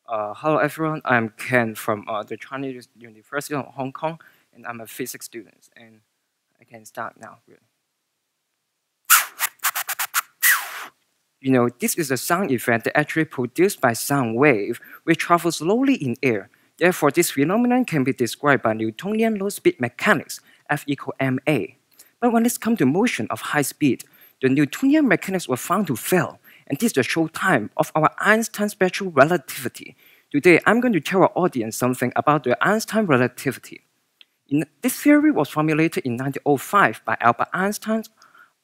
Hello everyone, I'm Ken from the Chinese University of Hong Kong, and I'm a physics student. And I can start now. Really. This is a sound effect that actually produced by sound wave, which travels slowly in air. Therefore, this phenomenon can be described by Newtonian low-speed mechanics, F equal ma. But when it comes to motion of high speed, the Newtonian mechanics were found to fail, and this is the showtime of our Einstein special relativity. Today, I'm going to tell our audience something about the Einstein relativity. This theory was formulated in 1905 by Albert Einstein,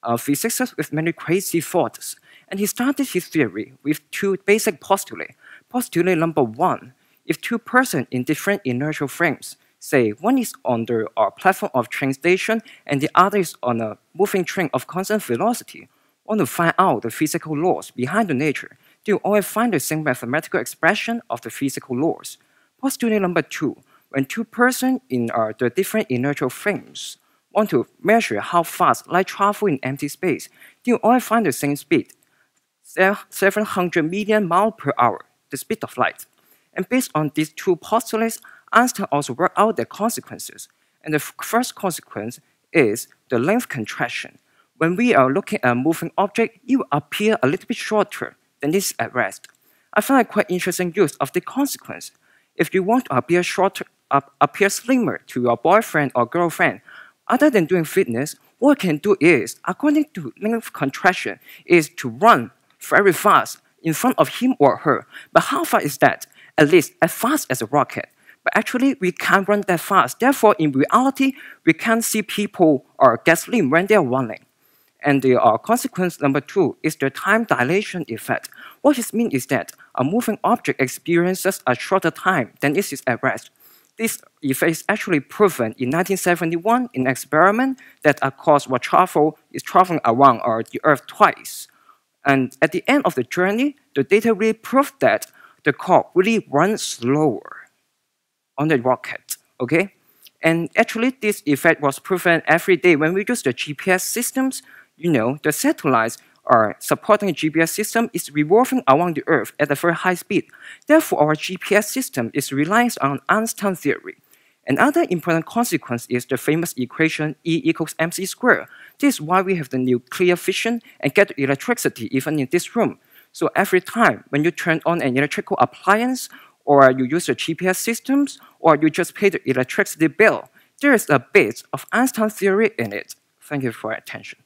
a physicist with many crazy thoughts. And he started his theory with two basic postulates. Postulate number one, if two persons in different inertial frames, say one is on the platform of train station and the other is on a moving train of constant velocity, want to find out the physical laws behind the nature, they will always find the same mathematical expression of the physical laws. Postulate number two, when two persons in the different inertial frames want to measure how fast light travels in empty space, they will always find the same speed, 700 million miles per hour, the speed of light. And based on these two postulates, Einstein also worked out their consequences. And the first consequence is the length contraction. When we are looking at a moving object, it will appear a little bit shorter than this at rest. I find it quite interesting use of the consequence. If you want to appear shorter, appear slimmer to your boyfriend or girlfriend, other than doing fitness, what you can do is, according to length contraction, is to run very fast in front of him or her. But how fast is that? At least as fast as a rocket. But actually, we can't run that fast. Therefore, in reality, we can't see people get slim when they're running. And the consequence number two is the time dilation effect. What this means is that a moving object experiences a shorter time than it is at rest. This effect is actually proven in 1971 in an experiment that a cause where travel is traveling around the Earth twice. And at the end of the journey, the data really proved that the car really runs slower on the rocket, okay? And actually, this effect was proven every day when we use the GPS systems. The satellites supporting the GPS system is revolving around the Earth at a very high speed. Therefore, our GPS system is relying on Einstein theory. Another important consequence is the famous equation E equals mc squared. This is why we have the nuclear fission and get electricity even in this room. So every time when you turn on an electrical appliance, or you use the GPS systems, or you just pay the electricity bill, there is a bit of Einstein theory in it. Thank you for your attention.